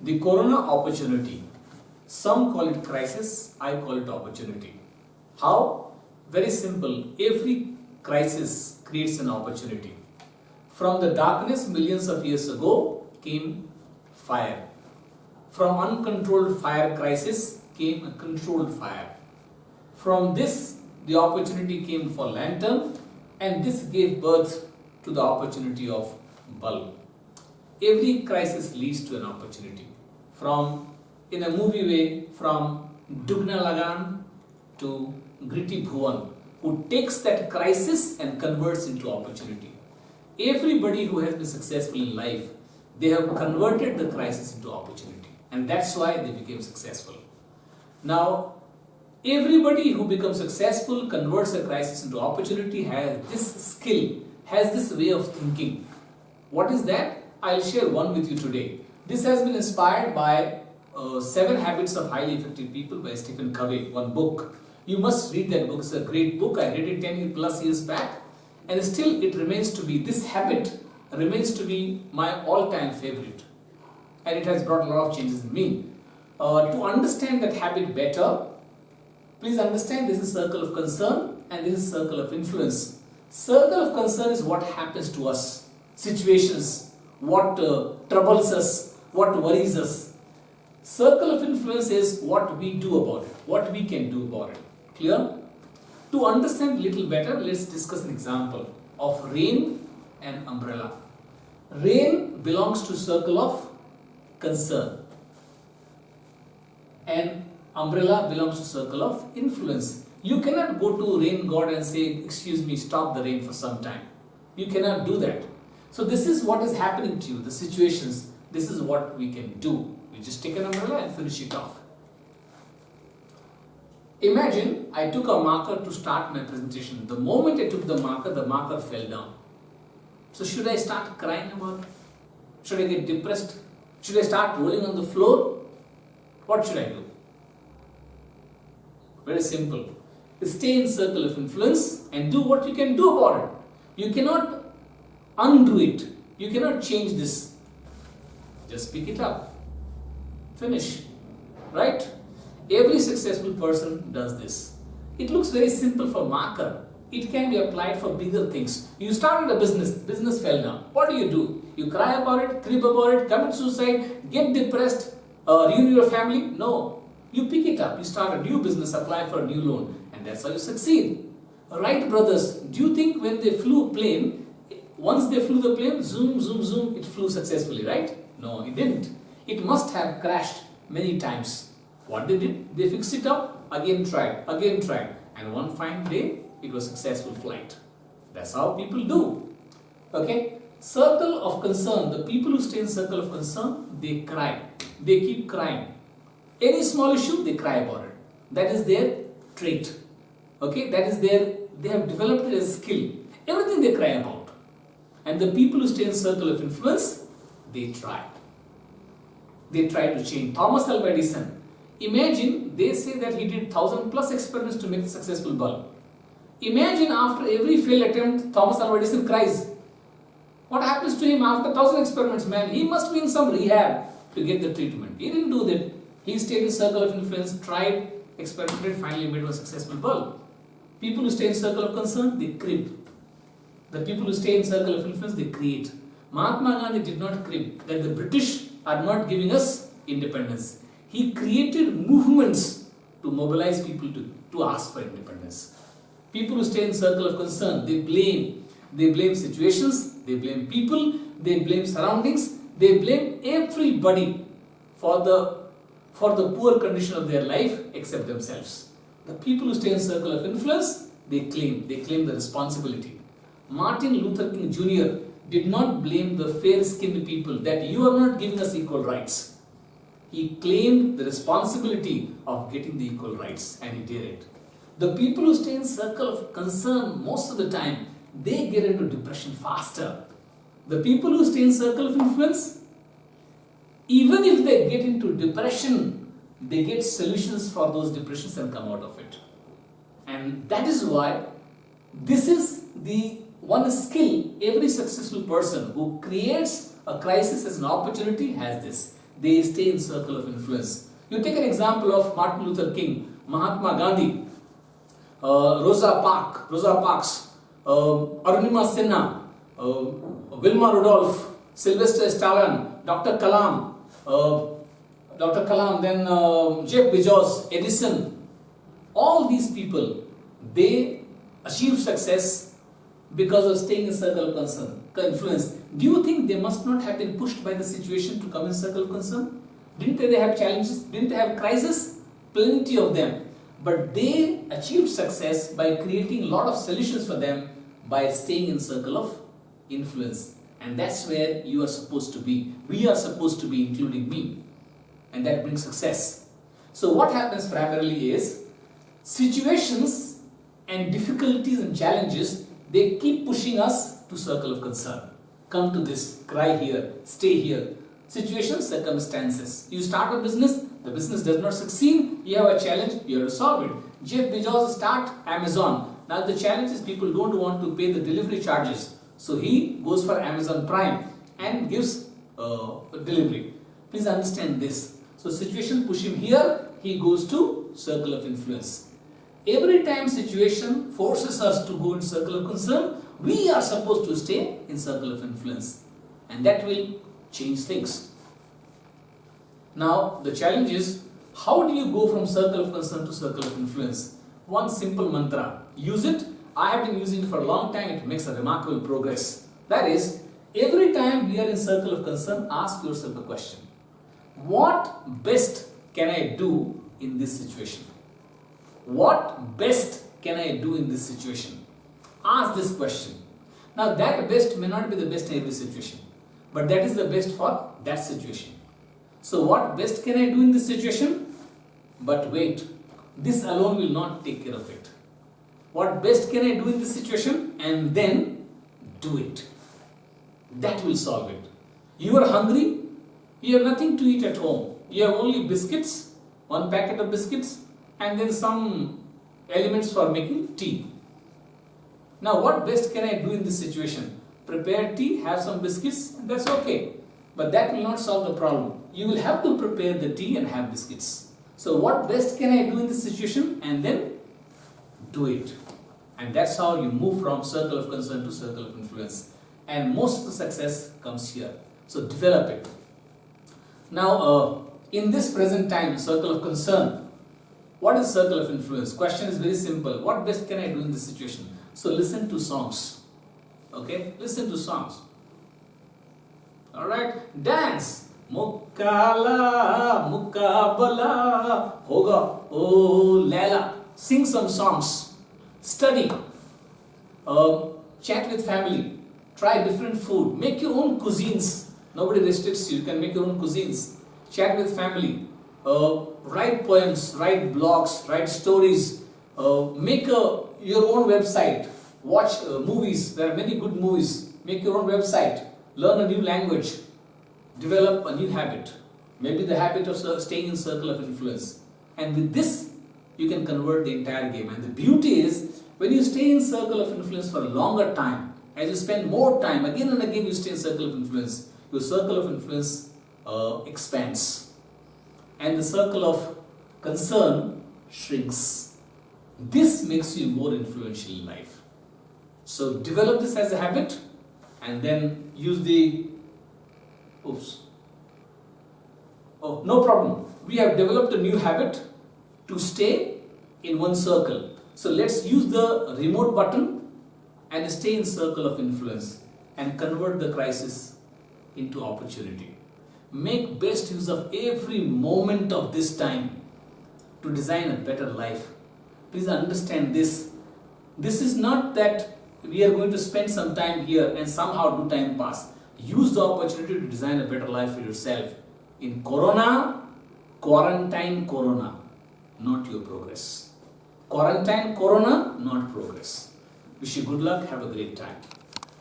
The corona opportunity. Some call it crisis, I call it opportunity. How? Very simple. Every crisis creates an opportunity. From the darkness millions of years ago came fire. From uncontrolled fire crisis came a controlled fire. From this, the opportunity came for lantern, and this gave birth to the opportunity of bulb. Every crisis leads to an opportunity. From, in a movie way, from Dugna Lagan to Gritty Bhuvan, who takes that crisis and converts into opportunity. Everybody who has been successful in life, they have converted the crisis into opportunity, and that's why they became successful. Now, everybody who becomes successful, converts a crisis into opportunity, has this skill, has this way of thinking. What is that? I'll share one with you today. This has been inspired by 7 Habits of Highly Effective People by Stephen Covey, one book. You must read that book. It's a great book. I read it 10 plus years back, and still it remains to be, this habit remains to be my all-time favorite, and it has brought a lot of changes in me. To understand that habit better, please understand this is circle of concern and this is circle of influence. Circle of concern is what happens to us, situations, what troubles us, what worries us. Circle of influence is what we do about it, what we can do about it. Clear? To understand a little better, let's discuss an example of rain and umbrella. Rain belongs to circle of concern, and umbrella belongs to circle of influence. You cannot go to rain god and say, excuse me, stop the rain for some time. You cannot do that. So this is what is happening to you, the situations. This is what we can do. We just take an umbrella and finish it off. Imagine I took a marker to start my presentation. The moment I took the marker fell down. So should I start crying about it? Should I get depressed? Should I start rolling on the floor? What should I do? Very simple. Stay in circle of influence and do what you can do about it. You cannot undo it. You cannot change this. Just pick it up. Finish. Right? Every successful person does this. It looks very simple for marker. It can be applied for bigger things. You started a business fell down. What do? You cry about it, crib about it, commit suicide, get depressed, ruin your family? No. You pick it up, you start a new business, apply for a new loan, and that's how you succeed. Wright brothers, do you think when they flew a plane, once they flew the plane, zoom, zoom, zoom, it flew successfully, right? No, it didn't. It must have crashed many times. What they did? They fixed it up, again tried, and one fine day, it was a successful flight. That's how people do. Okay? Circle of concern. The people who stay in circle of concern, they cry. They keep crying. Any small issue, they cry about it. That is their trait. Okay? That is they have developed it as a skill. Everything they cry about. And the people who stay in circle of influence, they try. They try to change. Thomas Alva Edison. Imagine, they say that he did 1,000+ experiments to make a successful bulb. Imagine after every failed attempt, Thomas Alva Edison cries. What happens to him after 1,000 experiments, man? He must be in some rehab to get the treatment. He didn't do that. He stayed in circle of influence, tried, experimented, finally made a successful bulb. People who stay in circle of concern, they crib. The people who stay in circle of influence, they create. Mahatma Gandhi did not crib that the British are not giving us independence. He created movements to mobilize people to ask for independence. People who stay in circle of concern, they blame. They blame situations, they blame people, they blame surroundings, they blame everybody for the poor condition of their life except themselves. The people who stay in circle of influence, they claim the responsibility. Martin Luther King Jr. did not blame the fair-skinned people that you are not giving us equal rights. He claimed the responsibility of getting the equal rights, and he did it. The people who stay in circle of concern most of the time, they get into depression faster. The people who stay in circle of influence, even if they get into depression, they get solutions for those depressions and come out of it. And that is why this is the one skill every successful person who creates a crisis as an opportunity has this. they stay in circle of influence. You take an example of Martin Luther King, Mahatma Gandhi, Rosa Parks, Arunima Sinha, Wilma Rudolph, Sylvester Stallone, Dr. Kalam, then Jeff Bezos, Edison. All these people, they achieve success because of staying in circle of concern, influence. Do you think they must not have been pushed by the situation to come in circle of concern? Didn't they have challenges? Didn't they have crises? Plenty of them. But they achieved success by creating a lot of solutions for them by staying in circle of influence. And that's where you are supposed to be. We are supposed to be, including me. And that brings success. So what happens primarily is situations and difficulties and challenges, they keep pushing us to circle of concern. Come to this, cry here, stay here. Situations, circumstances. You start a business, the business does not succeed, you have a challenge, you have to solve it. Jeff Bezos start Amazon. Now the challenge is people don't want to pay the delivery charges. So he goes for Amazon Prime and gives delivery. Please understand this. So situation push him here, he goes to circle of influence. Every time situation forces us to go in circle of concern, we are supposed to stay in circle of influence. And that will change things. Now the challenge is, how do you go from circle of concern to circle of influence? One simple mantra. Use it. I have been using it for a long time. It makes a remarkable progress. That is, every time we are in circle of concern, ask yourself a question. What best can I do in this situation? What best can I do in this situation? Ask this question. Now that best may not be the best in every situation, but that is the best for that situation. So what best can I do in this situation? But wait, this alone will not take care of it. What best can I do in this situation? And then do it. That will solve it. You are hungry, you have nothing to eat at home. You have only biscuits, one packet of biscuits, and then some elements for making tea. Now what best can I do in this situation? Prepare tea, have some biscuits, and that's okay. But that will not solve the problem. You will have to prepare the tea and have biscuits. So what best can I do in this situation? And then do it. And that's how you move from circle of concern to circle of influence. And most of the success comes here. So develop it. Now in this present time, circle of concern, what is circle of influence? Question is very simple. What best can I do in this situation? So listen to songs. Okay? Listen to songs. Alright? Dance. Mukkala, mukkabala, hoga, oh Laila. Sing some songs. Study. Chat with family. Try different food. Make your own cuisines. Nobody restricts you. You can make your own cuisines. Chat with family. Write poems, write blogs, write stories. Make your own website. Watch movies. There are many good movies. Make your own website. Learn a new language. Develop a new habit. Maybe the habit of staying in circle of influence. And with this, you can convert the entire game. And the beauty is, when you stay in circle of influence for a longer time, as you spend more time, again and again you stay in circle of influence, your circle of influence expands. And the circle of concern shrinks. This makes you more influential in life. So develop this as a habit and then use the... Oops. Oh, no problem. We have developed a new habit to stay in one circle. So let's use the remote button and stay in circle of influence and convert the crisis into opportunity. Make best use of every moment of this time to design a better life. Please understand this. This is not that we are going to spend some time here and somehow do time pass. Use the opportunity to design a better life for yourself. In Corona, quarantine Corona, not your progress. Quarantine Corona, not progress. Wish you good luck. Have a great time.